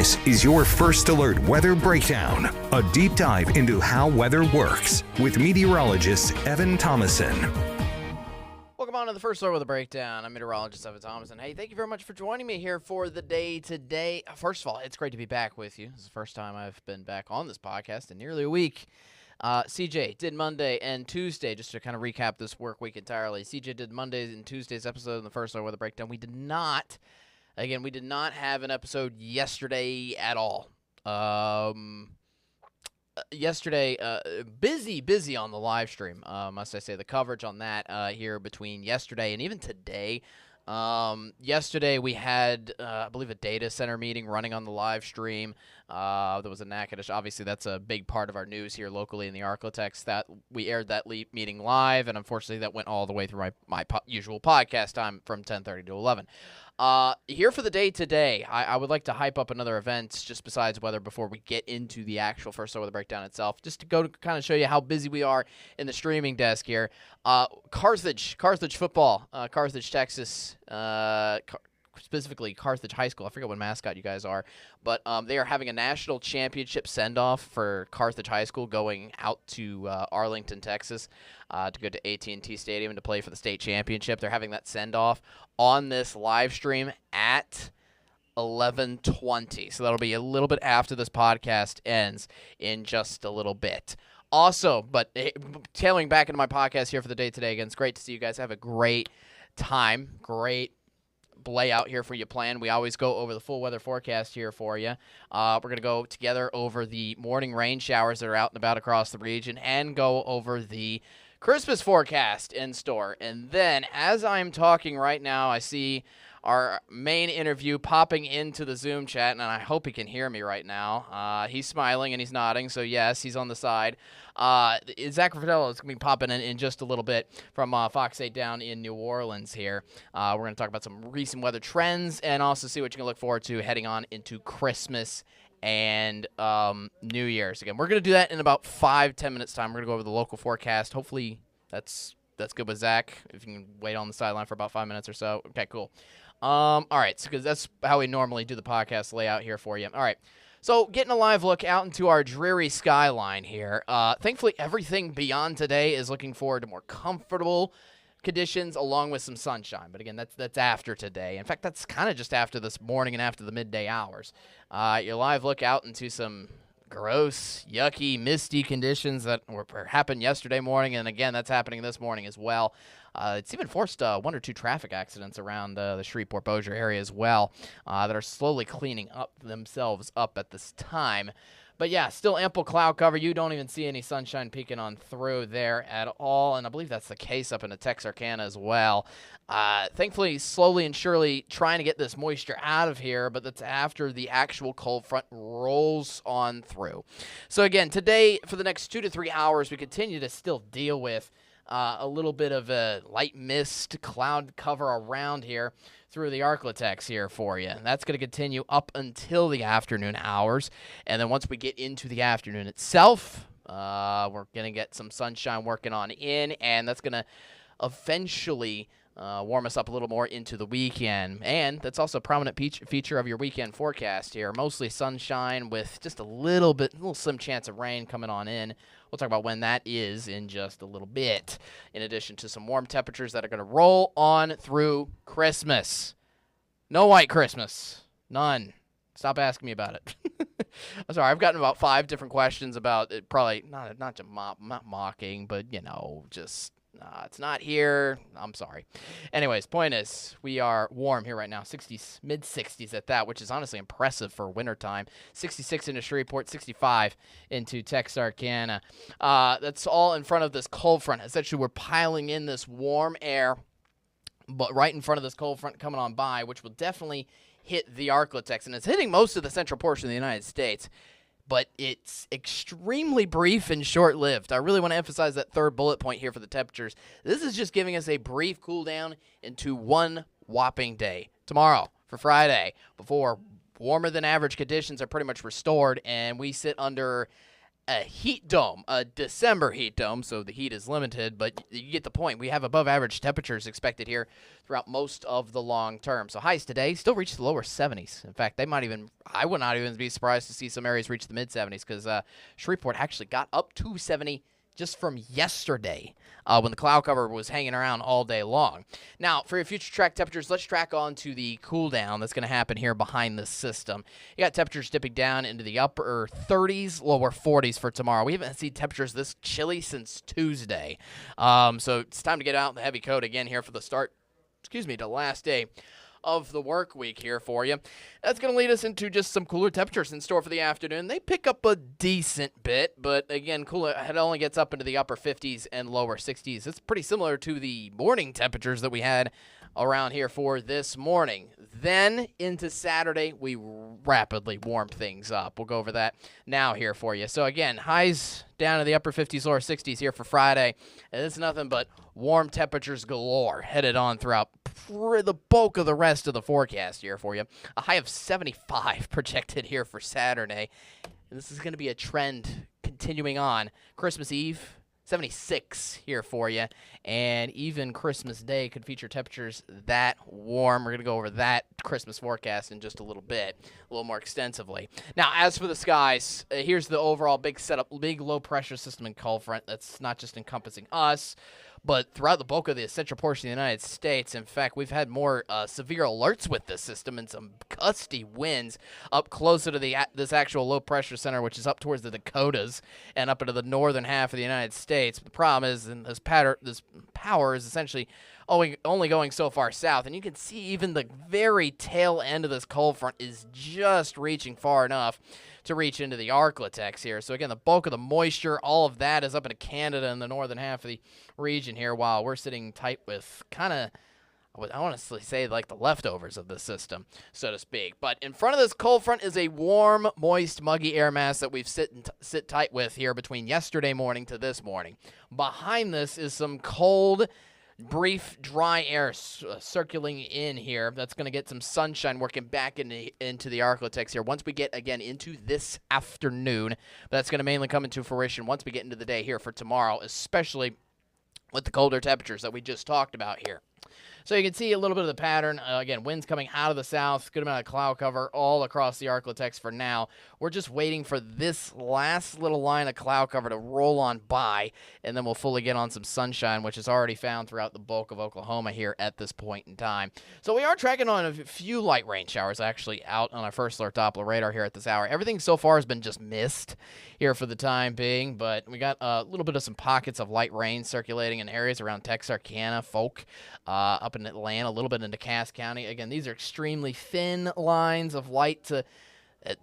This is your First Alert Weather Breakdown, a deep dive into how weather works with meteorologist Evan Thomason. Welcome on to the First Alert Weather Breakdown. I'm meteorologist Evan Thomason. Hey, thank you very much for joining me here for the day today. First of all, it's great to be back with you. This is the first time I've been back on this podcast in nearly a week. CJ did Monday and Tuesday, just to kind of recap this work week entirely. CJ did Monday's and Tuesday's episode in the First Alert Weather Breakdown. We did not have an episode yesterday at all. Yesterday, busy on the live stream, must I say. The coverage on that here between yesterday and even today. Yesterday we had, I believe, a data center meeting running on the live stream. There was a Natchitoches. Obviously, that's a big part of our news here locally in the Arklatex. That we aired that meeting live, and unfortunately, that went all the way through my usual podcast time from 10:30 to 11. Here for the day today, I would like to hype up another event just besides weather before we get into the actual First Alert Weather Breakdown itself, just to go to kind of show you how busy we are in the streaming desk here. Carthage football, Carthage, Texas, specifically Carthage High School. I forget what mascot you guys are, but they are having a national championship send-off for Carthage High School going out to Arlington, Texas, to go to AT&T Stadium to play for the state championship. They're having that send-off on this live stream at 11:20. So that'll be a little bit after this podcast ends in just a little bit. Also, but tailing back into my podcast here for the day today, again, it's great to see you guys have a great time, great layout here for you planned. We always go over the full weather forecast here for you. We're going to go together over the morning rain showers that are out and about across the region and go over the Christmas forecast in store. And then as I'm talking right now, I see our main interview popping into the Zoom chat, and I hope he can hear me right now. He's smiling and he's nodding, so yes, he's on the side. Zach Fratello is going to be popping in just a little bit from Fox 8 down in New Orleans here. We're going to talk about some recent weather trends and also see what you can look forward to heading on into Christmas and New Year's. Again, we're going to do that in about 5-10 minutes time. We're going to go over the local forecast. Hopefully that's good with Zach, if you can wait on the sideline for about 5 minutes or so. Okay, cool. All right, because that's how we normally do the podcast layout here for you. All right, so getting a live look out into our dreary skyline here. Thankfully, everything beyond today is looking forward to more comfortable conditions along with some sunshine. But again, that's after today. In fact, that's kind of just after this morning and after the midday hours. Your live look out into some gross, yucky, misty conditions that happened yesterday morning, and again, that's happening this morning as well. It's even forced 1 or 2 traffic accidents around the Shreveport-Bossier area as well that are slowly cleaning themselves up at this time. But yeah, still ample cloud cover. You don't even see any sunshine peeking on through there at all, and I believe that's the case up in the Texarkana as well. Thankfully, slowly and surely trying to get this moisture out of here, but that's after the actual cold front rolls on through. So again, today, for the next 2 to 3 hours, we continue to still deal with a little bit of a light mist cloud cover around here through the Arklatex here for you. And that's going to continue up until the afternoon hours. And then once we get into the afternoon itself, we're going to get some sunshine working on in, and that's going to eventually warm us up a little more into the weekend. And that's also a prominent feature of your weekend forecast here. Mostly sunshine with just a little slim chance of rain coming on in. We'll talk about when that is in just a little bit, in addition to some warm temperatures that are going to roll on through Christmas. No white Christmas. None. Stop asking me about it. I'm sorry. I've gotten about 5 different questions about it. Probably not mocking, but, just it's not here. I'm sorry. Anyways, point is, we are warm here right now. 60s, mid-60s at that, which is honestly impressive for wintertime. 66 into Shreveport, 65 into Texarkana. That's all in front of this cold front. Essentially, we're piling in this warm air, but right in front of this cold front coming on by, which will definitely hit the Arklatex, and it's hitting most of the central portion of the United States. But it's extremely brief and short-lived. I really want to emphasize that third bullet point here for the temperatures. This is just giving us a brief cool down into one whopping day. Tomorrow, for Friday, before warmer than average conditions are pretty much restored, and we sit under a heat dome, a December heat dome, so the heat is limited, but you get the point. We have above average temperatures expected here throughout most of the long term. So highs today still reach the lower 70s. In fact, I would not even be surprised to see some areas reach the mid 70s because Shreveport actually got up to 70 just from yesterday when the cloud cover was hanging around all day long. Now, for your future track temperatures, let's track on to the cool down that's going to happen here behind this system. You got temperatures dipping down into the upper 30s, lower 40s for tomorrow. We haven't seen temperatures this chilly since Tuesday. So it's time to get out in the heavy coat again here for the start, the last day of the work week here for you. That's going to lead us into just some cooler temperatures in store for the afternoon. They pick up a decent bit, but again, cooler. It only gets up into the upper 50s and lower 60s. It's pretty similar to the morning temperatures that we had around here for this morning. Then into Saturday, we rapidly warm things up. We'll go over that now here for you. So again, highs down to the upper 50s, lower 60s here for Friday. And it's nothing but warm temperatures galore headed on throughout the bulk of the rest of the forecast here for you. A high of 75 projected here for Saturday. And this is going to be a trend continuing on. Christmas Eve, 76 here for you, and even Christmas Day could feature temperatures that warm. We're going to go over that Christmas forecast in just a little bit, a little more extensively. Now, as for the skies, here's the overall big setup, big low-pressure system in cold front that's not just encompassing us, but throughout the bulk of the central portion of the United States. In fact, we've had more severe alerts with this system and some gusty winds up closer to this actual low-pressure center, which is up towards the Dakotas and up into the northern half of the United States. But the problem is, this power is essentially only going so far south, and you can see even the very tail end of this cold front is just reaching far enough to reach into the Arklatex here. So again, the bulk of the moisture, all of that is up into Canada and the northern half of the region here, while we're sitting tight with kind of, I honestly say, like the leftovers of the system, so to speak. But in front of this cold front is a warm, moist, muggy air mass that we've sit tight with here between yesterday morning to this morning. Behind this is some cold, brief, dry air circulating in here. That's going to get some sunshine working back into the Arklatex here. Once we get, again, into this afternoon, that's going to mainly come into fruition once we get into the day here for tomorrow, especially with the colder temperatures that we just talked about here. So you can see a little bit of the pattern. Again, winds coming out of the south, good amount of cloud cover all across the Arklatex for now. We're just waiting for this last little line of cloud cover to roll on by, and then we'll fully get on some sunshine, which is already found throughout the bulk of Oklahoma here at this point in time. So we are tracking on a few light rain showers actually out on our first alert Doppler radar here at this hour. Everything so far has been just mist here for the time being, but we got a little bit of some pockets of light rain circulating in areas around Texarkana, Folk, up in Atlanta, a little bit into Cass County. Again, these are extremely thin lines of light to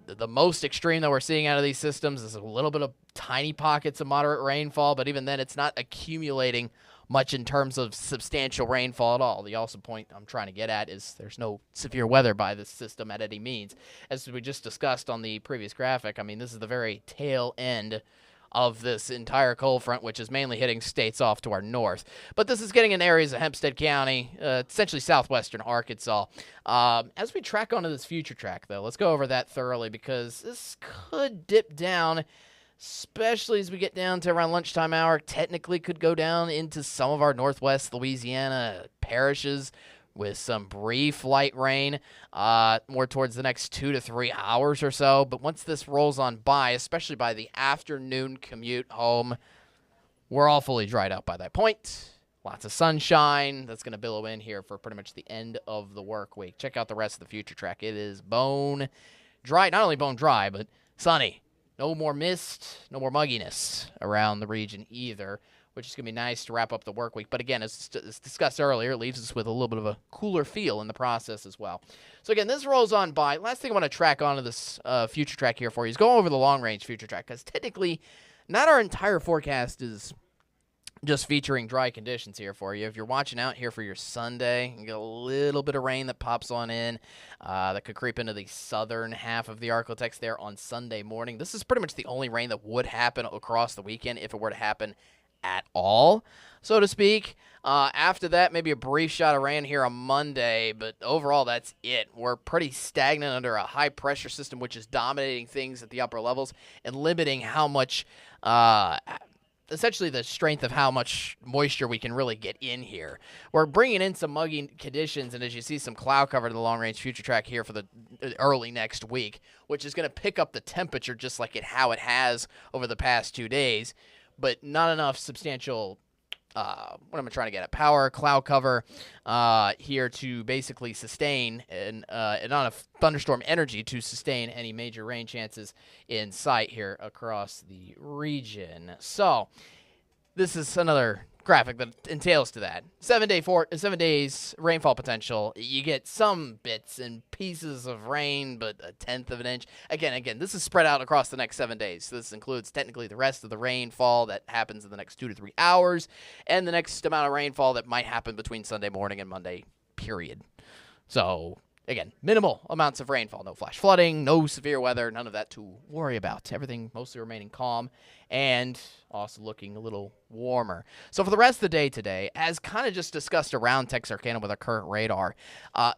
the most extreme that we're seeing out of these systems is a little bit of tiny pockets of moderate rainfall, but even then it's not accumulating much in terms of substantial rainfall at all. The also point I'm trying to get at is there's no severe weather by this system at any means. As we just discussed on the previous graphic, I mean, this is the very tail end of this entire cold front, which is mainly hitting states off to our north. But this is getting in areas of Hempstead County, essentially southwestern Arkansas. As we track onto this future track, though, let's go over that thoroughly because this could dip down, especially as we get down to around lunchtime hour. Technically could go down into some of our northwest Louisiana parishes with some brief light rain more towards the next 2 to 3 hours or so. But once this rolls on by, especially by the afternoon commute home, we're all fully dried out by that point. Lots of sunshine. That's going to billow in here for pretty much the end of the work week. Check out the rest of the future track. It is bone dry. Not only bone dry, but sunny. No more mist, no more mugginess around the region either, which is going to be nice to wrap up the work week. But again, as discussed earlier, it leaves us with a little bit of a cooler feel in the process as well. So again, this rolls on by. Last thing I want to track onto this future track here for you is go over the long-range future track, because technically not our entire forecast is just featuring dry conditions here for you. If you're watching out here for your Sunday, you get a little bit of rain that pops on in that could creep into the southern half of the Arklatex there on Sunday morning. This is pretty much the only rain that would happen across the weekend if it were to happen at all, so to speak. After that, maybe a brief shot of rain here on Monday, but overall, that's it. We're pretty stagnant under a high-pressure system, which is dominating things at the upper levels and limiting how much, essentially the strength of how much moisture we can really get in here. We're bringing in some muggy conditions, and as you see, some cloud cover to the long-range future track here for the early next week, which is going to pick up the temperature just like how it has over the past 2 days, but not enough substantial what am I trying to get at? Power, cloud cover here to basically sustain and not enough thunderstorm energy to sustain any major rain chances in sight here across the region. So this is another graphic that entails to that. 7 days rainfall potential. You get some bits and pieces of rain, but a tenth of an inch. Again, this is spread out across the next 7 days. So this includes technically the rest of the rainfall that happens in the next 2 to 3 hours, and the next amount of rainfall that might happen between Sunday morning and Monday, period. So again, minimal amounts of rainfall, no flash flooding, no severe weather, none of that to worry about. Everything mostly remaining calm and also looking a little warmer. So for the rest of the day today, as kind of just discussed around Texarkana with our current radar,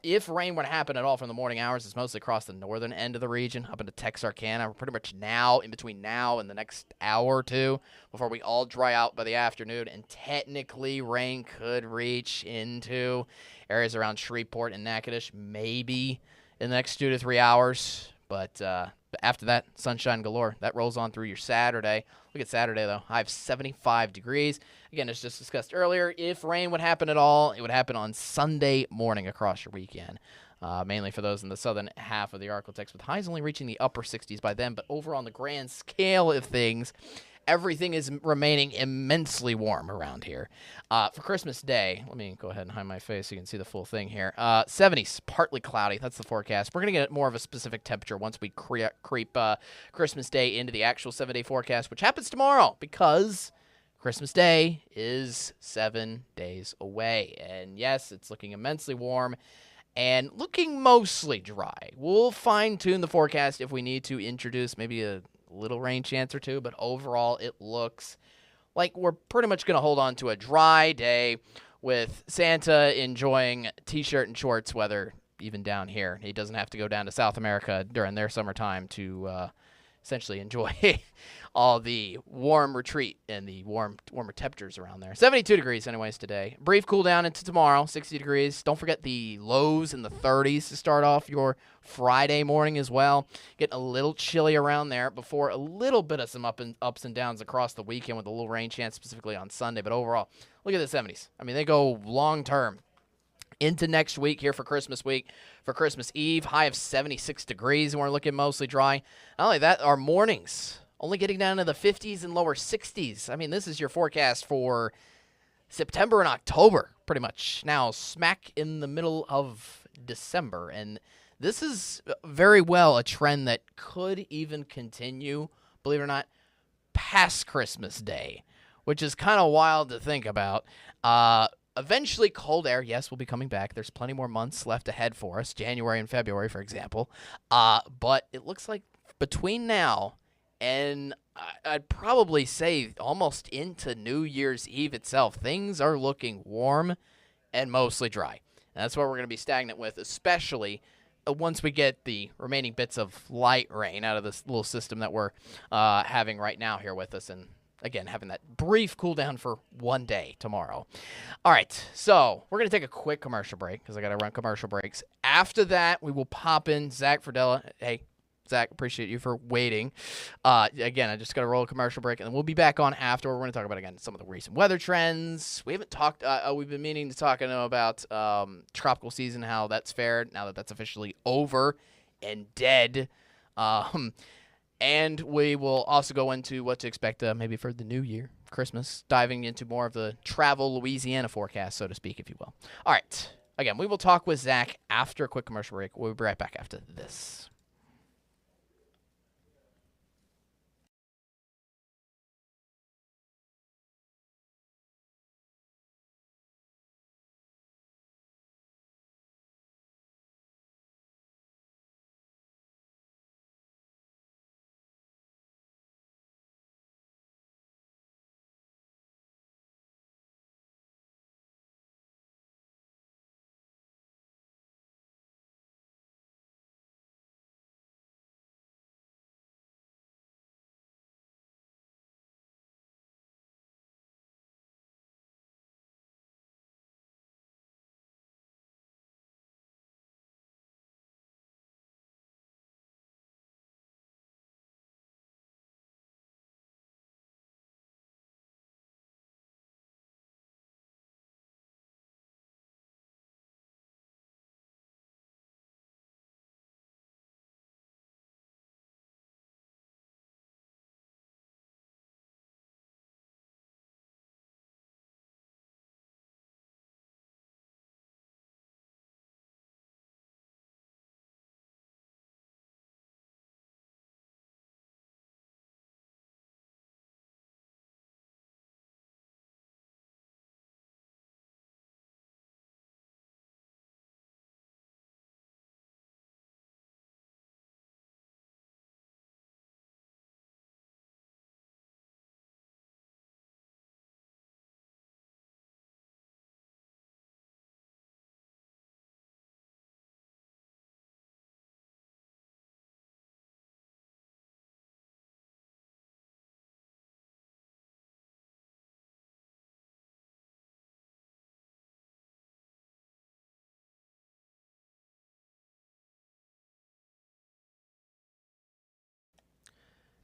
if rain were to happen at all from the morning hours, it's mostly across the northern end of the region, up into Texarkana. We're pretty much now, in between now and the next hour or two, before we all dry out by the afternoon, and technically rain could reach into areas around Shreveport and Natchitoches, maybe in the next 2 to 3 hours. But after that, sunshine galore. That rolls on through your Saturday. Look at Saturday, though. High of 75 degrees. Again, as just discussed earlier, if rain would happen at all, it would happen on Sunday morning across your weekend. Mainly for those in the southern half of the Arklatex, with highs only reaching the upper 60s by then. But over on the grand scale of things, everything is remaining immensely warm around here. For Christmas Day, let me go ahead and hide my face so you can see the full thing here. 70s, partly cloudy. That's the forecast. We're going to get more of a specific temperature once we creep Christmas Day into the actual 7-day forecast, which happens tomorrow because Christmas Day is 7 days away. And yes, it's looking immensely warm and looking mostly dry. We'll fine-tune the forecast if we need to introduce maybe a little rain chance or two, but overall it looks like we're pretty much going to hold on to a dry day with Santa enjoying t-shirt and shorts weather even down here. He doesn't have to go down to South America during their summertime to essentially enjoy all the warm retreat and the warmer temperatures around there. 72 degrees anyways today. Brief cool down into tomorrow, 60 degrees. Don't forget the lows in the 30s to start off your Friday morning as well. Getting a little chilly around there before a little bit of some ups and downs across the weekend with a little rain chance specifically on Sunday. But overall, look at the 70s. I mean, they go long term into next week here for Christmas week. For Christmas Eve, high of 76 degrees, and we're looking mostly dry. Not only that, our mornings only getting down to the 50s and lower 60s. I mean, this is your forecast for September and October, pretty much. Now, smack in the middle of December, and this is very well a trend that could even continue, believe it or not, past Christmas Day, which is kind of wild to think about. Eventually, cold air, yes, will be coming back. There's plenty more months left ahead for us, January and February, for example. But it looks like between now and I'd probably say almost into New Year's Eve itself, things are looking warm and mostly dry. And that's what we're going to be stagnant with, especially once we get the remaining bits of light rain out of this little system that we're having right now here with us. And again, having that brief cool down for 1 day tomorrow. All right, so we're going to take a quick commercial break because I got to run commercial breaks. After that, we will pop in Zach Fradella. Hey, Zach, appreciate you for waiting. Again, I just got to roll a commercial break, and then we'll be back on after. We're going to talk about, again, some of the recent weather trends. We haven't talked, we've been meaning to talk about tropical season, how that's fared now that that's officially over and dead. And we will also go into what to expect maybe for the new year, Christmas, diving into more of the travel Louisiana forecast, so to speak, if you will. All right. Again, we will talk with Zach after a quick commercial break. We'll be right back after this.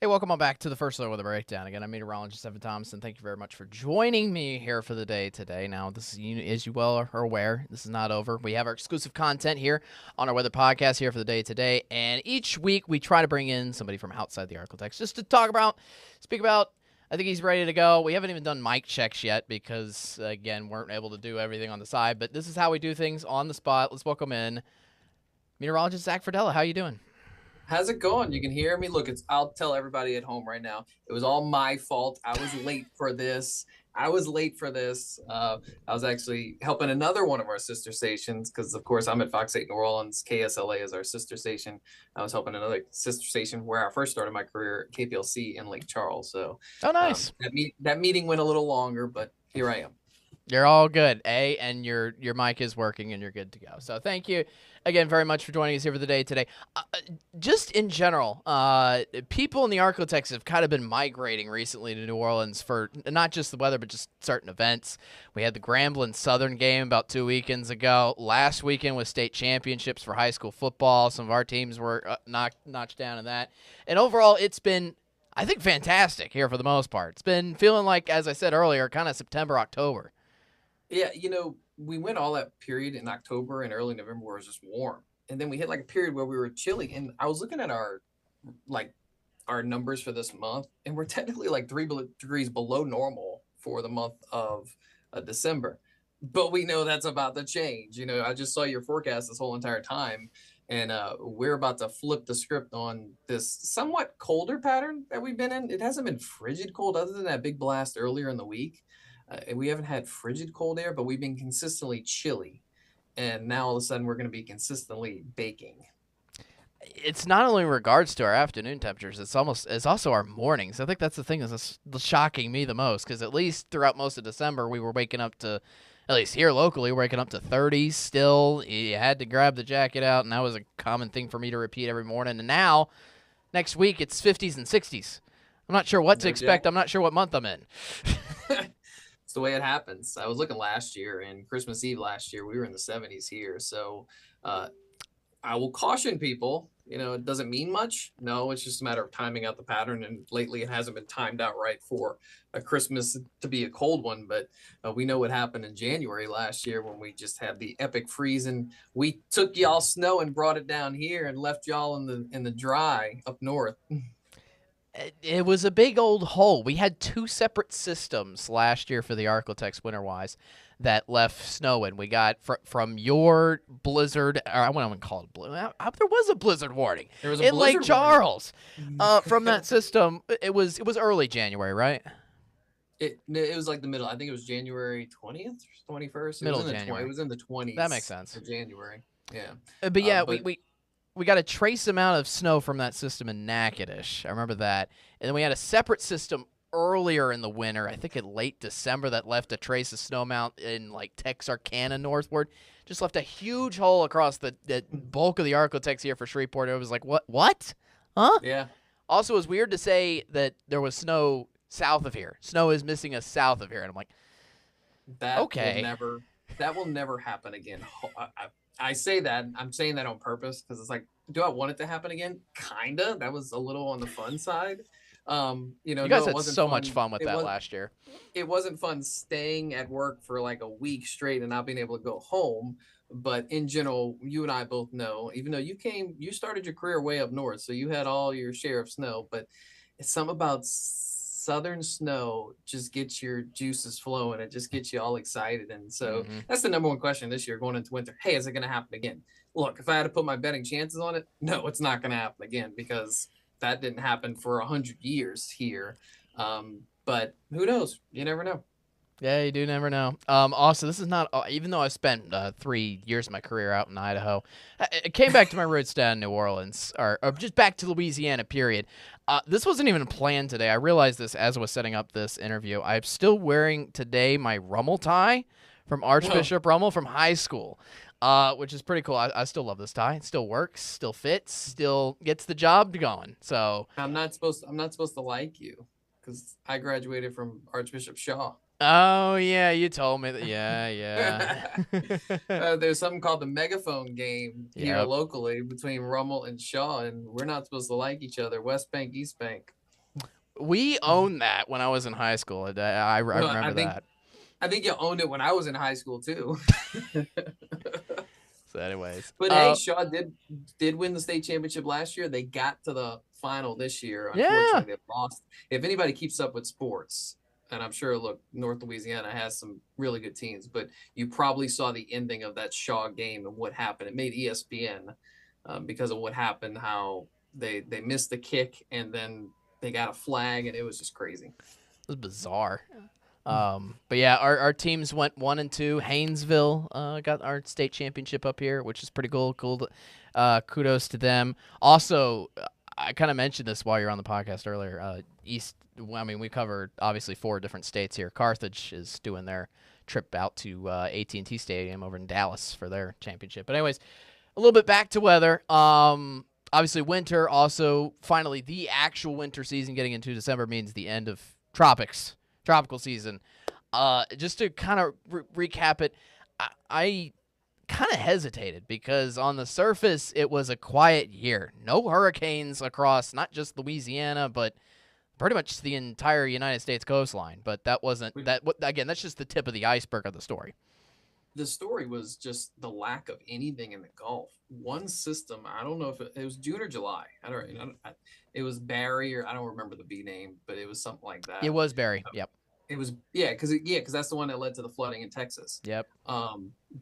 Hey, welcome on back to the First Alert Weather Breakdown. Again, I'm meteorologist Evan Thomason. Thank you very much for joining me here for the day today. Now, this is, as you well are aware, this is not over. We have our exclusive content here on our weather podcast here for the day today, and each week we try to bring in somebody from outside the Arctic just to speak about. I think he's ready to go. We haven't even done mic checks yet because, again, weren't able to do everything on the side. But this is how we do things on the spot. Let's welcome in meteorologist Zach Fradella. How you doing? How's it going? You can hear me? Look, I'll tell everybody at home right now. It was all my fault. I was late for this. I was actually helping another one of our sister stations because, of course, I'm at Fox 8 New Orleans. KSLA is our sister station. I was helping another sister station where I first started my career, KPLC in Lake Charles. So, Oh, nice. That meeting went a little longer, but here I am. You're all good, and your mic is working, and you're good to go. So thank you again very much for joining us here for the day today. Just in general, people in the Arctic have kind of been migrating recently to New Orleans for not just the weather, but just certain events. We had the Grambling Southern game about 2 weekends ago. Last weekend was state championships for high school football. Some of our teams were notched down in that. And overall, it's been, I think, fantastic here for the most part. It's been feeling like, as I said earlier, kind of September, October. Yeah, we went all that period in October and early November where it was just warm. And then we hit like a period where we were chilly. And I was looking at our numbers for this month, and we're technically like 3 degrees below normal for the month of December. But we know that's about to change. I just saw your forecast this whole entire time, and we're about to flip the script on this somewhat colder pattern that we've been in. It hasn't been frigid cold other than that big blast earlier in the week. We haven't had frigid cold air, but we've been consistently chilly. And now all of a sudden we're going to be consistently baking. It's not only in regards to our afternoon temperatures, it's also our mornings. I think that's the thing that's shocking me the most, because at least throughout most of December, we were waking up to, at least here locally, waking up to 30s still. You had to grab the jacket out, and that was a common thing for me to repeat every morning. And now, next week, it's 50s and 60s. I'm not sure what to expect. I'm not sure what month I'm in. It's the way it happens. I was looking last year, and Christmas Eve last year, we were in the 70s here. So I will caution people, it doesn't mean much. No, it's just a matter of timing out the pattern. And lately it hasn't been timed out right for a Christmas to be a cold one. But we know what happened in January last year when we just had the epic freeze, and we took y'all snow and brought it down here and left y'all in the dry up north. It was a big old hole. We had two separate systems last year for the Arctic winter-wise that left snow in. We got from your blizzard, or I wouldn't even call it a blizzard. There was a blizzard warning in Lake Charles from that system. It was early January, right? It was like the middle. I think it was January 20th, 21st. Middle of January. It was in the 20s. That makes sense. For January. Yeah. But yeah, we got a trace amount of snow from that system in Natchitoches. I remember that. And then we had a separate system earlier in the winter, I think in late December, that left a trace of snow amount in like Texarkana northward. Just left a huge hole across the bulk of the Arctic here for Shreveport. It was like, what? Huh? Yeah. Also, it was weird to say that there was snow south of here. Snow is missing us south of here. And I'm like, that will never happen again. I say that. I'm saying that on purpose because it's like, do I want it to happen again? Kinda. That was a little on the fun side. You guys had so much fun with that last year. It wasn't fun staying at work for like a week straight and not being able to go home. But in general, you and I both know, even though you started your career way up north, so you had all your share of snow, but it's something about southern snow just gets your juices flowing. It just gets you all excited. And so that's the number one question this year going into winter. Hey, is it going to happen again? Look, if I had to put my betting chances on it, no, it's not going to happen again because that didn't happen for 100 years here. But who knows? You never know. Yeah, you do never know. Also, this is not, even though I spent 3 years of my career out in Idaho, I came back to my roots down in New Orleans, or just back to Louisiana, period. This wasn't even planned today. I realized this as I was setting up this interview. I'm still wearing today my Rummel tie from Archbishop Rummel from high school, which is pretty cool. I still love this tie. It still works, still fits, still gets the job going. So I'm not supposed to like you because I graduated from Archbishop Shaw. Oh, yeah, you told me that. Yeah. There's something called the megaphone game here locally between Rummel and Shaw, and we're not supposed to like each other. West Bank, East Bank. We owned that when I was in high school. I Well, remember that. I think you owned it when I was in high school too. So, anyways, But hey, Shaw did win the state championship last year. They got to the final this year. yeah, Unfortunately, they lost. If anybody keeps up with sports, and I'm sure, look, North Louisiana has some really good teams, but you probably saw the ending of that Shaw game and what happened. It made ESPN because of what happened, how they missed the kick and then they got a flag, and it was just crazy. it was bizarre. But yeah, our teams went 1-2. Haynesville got our state championship up here, which is pretty cool. Kudos to them. Also, I kind of mentioned this while you're on the podcast earlier. We covered obviously 4 different states here. Carthage is doing their trip out to AT&T Stadium over in Dallas for their championship. But anyways, a little bit back to weather. Obviously winter. Also, finally, the actual winter season getting into December means the end of tropical season. Just to kind of recap it, I kind of hesitated because on the surface it was a quiet year. No hurricanes across not just Louisiana, but pretty much the entire United States coastline. But that wasn't that. Again, that's just the tip of the iceberg of the story. The story was just the lack of anything in the Gulf. One system, I don't know if it was June or July. It was Barry, or I don't remember the B name, but it was something like that. It was Barry. Yep. It was because that's the one that led to the flooding in Texas. Yep.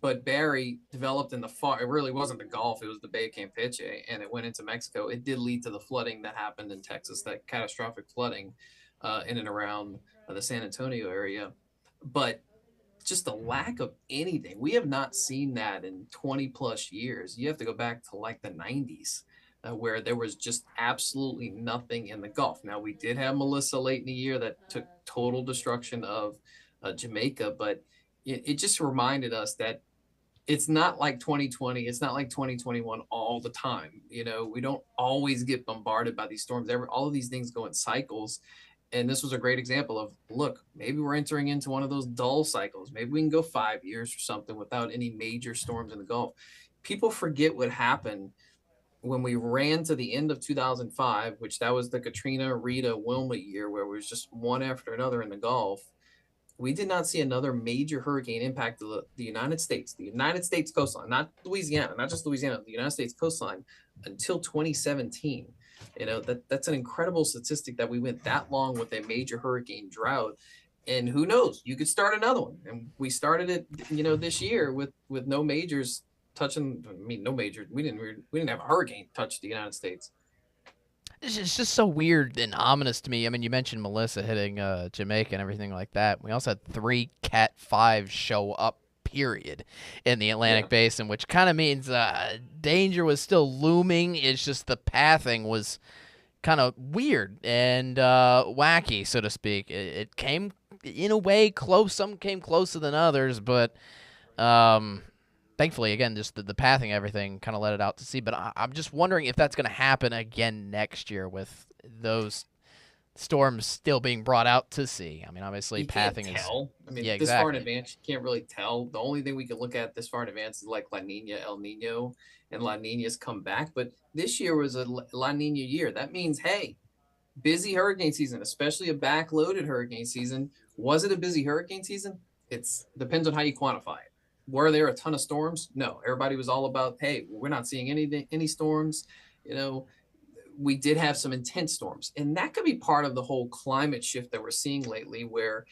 But Barry developed in the far. It really wasn't the Gulf; it was the Bay of Campeche, and it went into Mexico. It did lead to the flooding that happened in Texas, that catastrophic flooding in and around the San Antonio area. But just the lack of anything, we have not seen that in 20 plus years. You have to go back to like the 90s. Where there was just absolutely nothing in the Gulf. Now, we did have Melissa late in the year that took total destruction of Jamaica, but it just reminded us that it's not like 2020. It's not like 2021 all the time. We don't always get bombarded by these storms. All of these things go in cycles. And this was a great example of, look, maybe we're entering into one of those dull cycles. Maybe we can go 5 years or something without any major storms in the Gulf. People forget what happened when we ran to the end of 2005, which that was the Katrina, Rita, Wilma year, where it was just one after another in the Gulf. We did not see another major hurricane impact the United States coastline, not Louisiana, not just Louisiana, the United States coastline until 2017. That's an incredible statistic that we went that long with a major hurricane drought. And who knows, you could start another one. And we started it, this year with no majors touching. No major. We didn't have a hurricane touch the United States. It's just so weird and ominous to me. I mean, you mentioned Melissa hitting Jamaica and everything like that. We also had 3 Cat 5 show up, period, in the Atlantic Basin, which kind of means danger was still looming. It's just the pathing was kind of weird and wacky, so to speak. It came, in a way, close. Some came closer than others, but thankfully, again, just the pathing, everything kind of let it out to sea. But I'm just wondering if that's going to happen again next year with those storms still being brought out to sea. I mean, obviously, you pathing can't tell. is this far in advance, you can't really tell. The only thing we can look at this far in advance is like La Nina, El Nino, and La Nina's come back. But this year was a La Nina year. That means, hey, busy hurricane season, especially a backloaded hurricane season. Was it a busy hurricane season? It depends on how you quantify it. Were there a ton of storms? No. Everybody was all about, hey, we're not seeing any storms. We did have some intense storms. And that could be part of the whole climate shift that we're seeing lately where,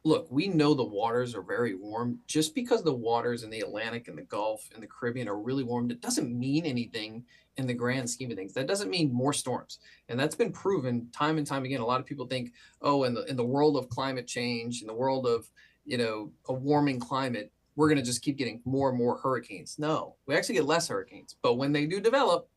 look, we know the waters are very warm. Just because the waters in the Atlantic and the Gulf and the Caribbean are really warm, that doesn't mean anything in the grand scheme of things. That doesn't mean more storms. And that's been proven time and time again. A lot of people think, oh, in the world of climate change, in the world of, a warming climate, we're going to just keep getting more and more hurricanes. No, we actually get less hurricanes. But when they do develop,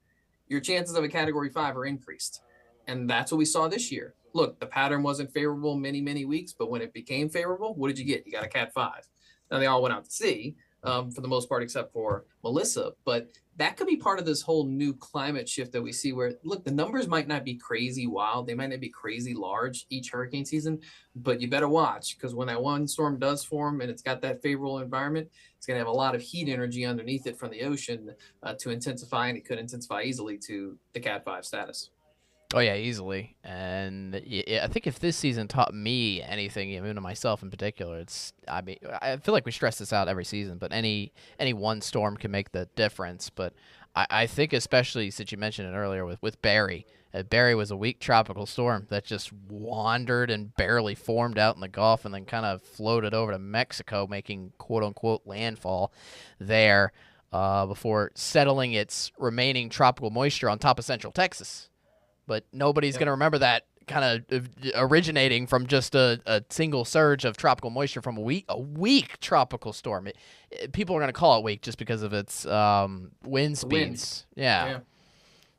your chances of a Category 5 are increased. And that's what we saw this year. Look, the pattern wasn't favorable many, many weeks, but when it became favorable, what did you get? You got a Cat 5. Now, they all went out to sea for the most part, except for Melissa. But that could be part of this whole new climate shift that we see where, look, the numbers might not be crazy wild. They might not be crazy large each hurricane season, but you better watch because when that one storm does form and it's got that favorable environment, it's going to have a lot of heat energy underneath it from the ocean to intensify, and it could intensify easily to the Cat 5 status. Oh yeah, easily. And I think if this season taught me anything, even to myself in particular, it's I mean I feel like we stress this out every season, but any one storm can make the difference. But I think especially since you mentioned it earlier with Barry. Barry was a weak tropical storm that just wandered and barely formed out in the Gulf and then kind of floated over to Mexico, making quote unquote landfall there before settling its remaining tropical moisture on top of central Texas, but nobody's Yeah. going to remember that kind of originating from just a single surge of tropical moisture from a weak tropical storm. People are going to call it weak just because of its wind The wind. speeds. Yeah. Yeah.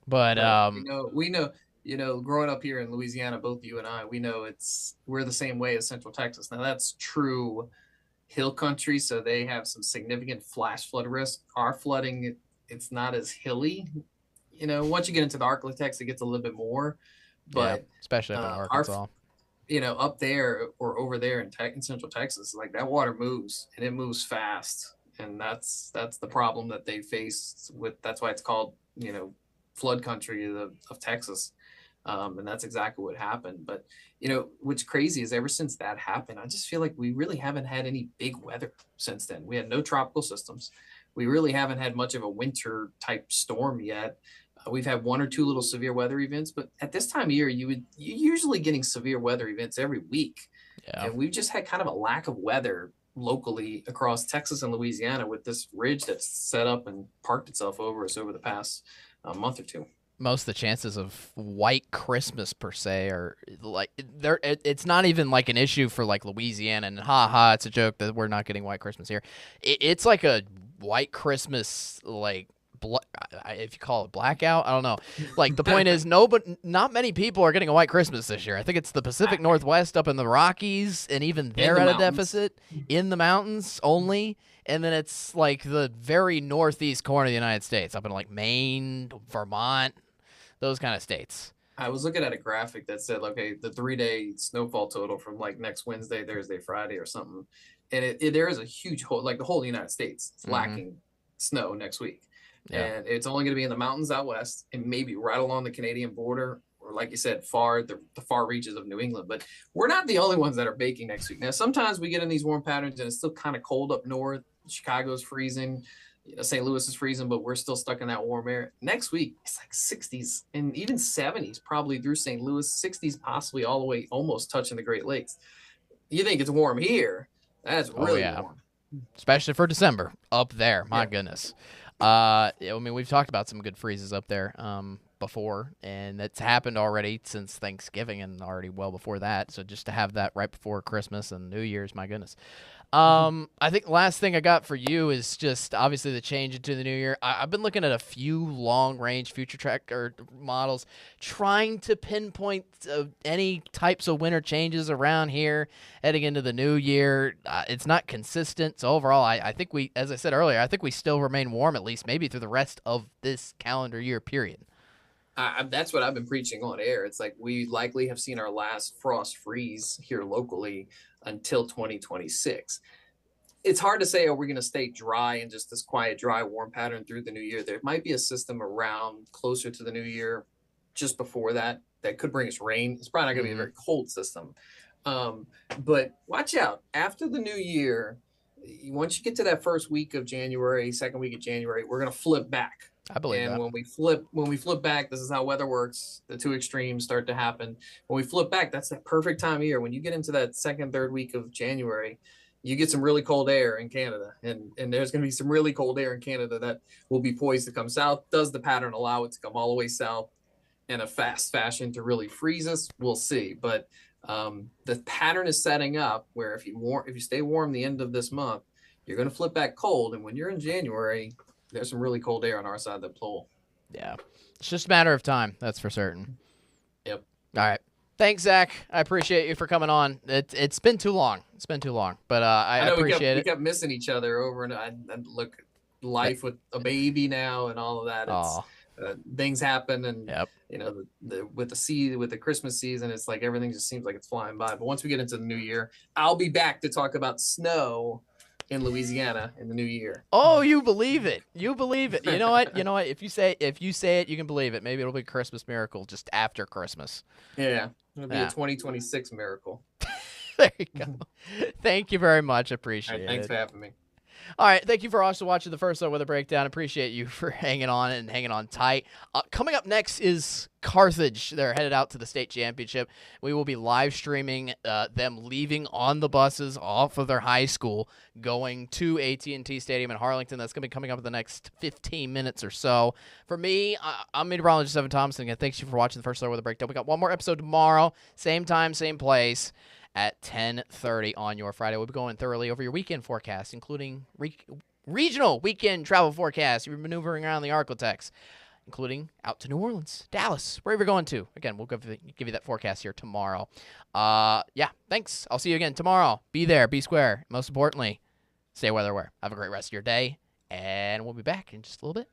But But we know, growing up here in Louisiana, both you and I, we know we're the same way as Central Texas. Now that's true hill country, so they have some significant flash flood risk. Our flooding, it's not as hilly. Once you get into the Arklatex, it gets a little bit more. yeah, But especially up in our, Arkansas. up there or over there in Central Texas, like that water moves and it moves fast, and that's the problem that they face with. That's why it's called flood country of Texas. And that's exactly what happened. But what's crazy is ever since that happened, I just feel like we really haven't had any big weather since then. We had no tropical systems. We really haven't had much of a winter type storm yet. We've had one or two little severe weather events, but at this time of year, you're usually getting severe weather events every week. Yeah. And we've just had kind of a lack of weather locally across Texas and Louisiana with this ridge that's set up and parked itself over us over the past month or two. Most of the chances of white Christmas per se are like there. It's not even like an issue for like Louisiana and it's a joke that we're not getting white Christmas here. It's like a white Christmas like if you call it blackout, I don't know. Like the point is, not many people are getting a white Christmas this year. I think it's the Pacific Northwest up in the Rockies, and even they're the at a mountains. deficit in the mountains only. And then it's like the very northeast corner of the United States, up in like Maine, Vermont, those kind of states. I was looking at a graphic that said, okay, the 3-day snowfall total from like next Wednesday, Thursday, Friday, or something, and there is a huge hole, like the whole United States, it's lacking snow next week. Yeah. And it's only going to be in the mountains out west and maybe right along the Canadian border, or like you said, the far reaches of New England. But we're not the only ones that are baking next week. Now, sometimes we get in these warm patterns and it's still kind of cold up north. Chicago's freezing, St. Louis is freezing, but we're still stuck in that warm air. Next week, it's like 60s and even 70s, probably through St. Louis, 60s, possibly all the way almost touching the Great Lakes. You think it's warm here? That's really warm. Especially for December up there. My goodness. I mean, we've talked about some good freezes up there before, and that's happened already since Thanksgiving and already well before that. So just to have that right before Christmas and New Year's, my goodness. I think the last thing I got for you is just obviously the change into the new year. I've been looking at a few long-range future tracker models, trying to pinpoint any types of winter changes around here heading into the new year. It's not consistent. So overall, I think as I said earlier, I think we still remain warm at least maybe through the rest of this calendar year period. That's what I've been preaching on air. It's like we likely have seen our last frost freeze here locally until 2026. It's hard to say, are we going to stay dry and just this quiet, dry, warm pattern through the new year? There might be a system around closer to the new year just before that could bring us rain. It's probably not going to be a very cold system. But watch out. After the new year, once you get to that first week of January, second week of January, we're going to flip back. I believe that. And when we flip back, this is how weather works. The two extremes start to happen. When we flip back, that's that perfect time of year. When you get into that second, third week of January, you get some really cold air in Canada. And there's going to be some really cold air in Canada that will be poised to come south. Does the pattern allow it to come all the way south in a fast fashion to really freeze us? We'll see. But the pattern is setting up where if you stay warm the end of this month, you're going to flip back cold. And when you're in January, there's some really cold air on our side of the pole. Yeah. It's just a matter of time. That's for certain. Yep. All right. Thanks, Zach. I appreciate you for coming on. It's been too long. It's been too long, but I appreciate it. We kept missing each other over and look, life with a baby now and all of that. It's, things happen, and with the Christmas season, it's like everything just seems like it's flying by. But once we get into the new year, I'll be back to talk about snow in Louisiana in the new year. Oh, you believe it. You believe it. You know what? You know what? If you say it, you can believe it. Maybe it'll be a Christmas miracle just after Christmas. Yeah. It'll be a 2026 miracle. There you go. Thank you very much. Appreciate Thanks it. for having me. All right, thank you for also watching the first weather breakdown. Appreciate you for hanging on and hanging on tight. Coming up next is Carthage. They're headed out to the state championship. We will be live streaming them leaving on the buses off of their high school, going to AT&T Stadium in Harlington. That's going to be coming up in the next 15 minutes or so. For me, I'm meteorologist Evan Thomason. Again, thanks you for watching the first weather breakdown. We got one more episode tomorrow, same time, same place, at 10:30 on your Friday. We'll be going thoroughly over your weekend forecast, including regional weekend travel forecast. You're maneuvering around the Arklatex, including out to New Orleans, Dallas, wherever you're going to. Again, we'll give you that forecast here tomorrow. Yeah, thanks. I'll see you again tomorrow. Be there, be square. Most importantly, stay weather aware. Have a great rest of your day, and we'll be back in just a little bit.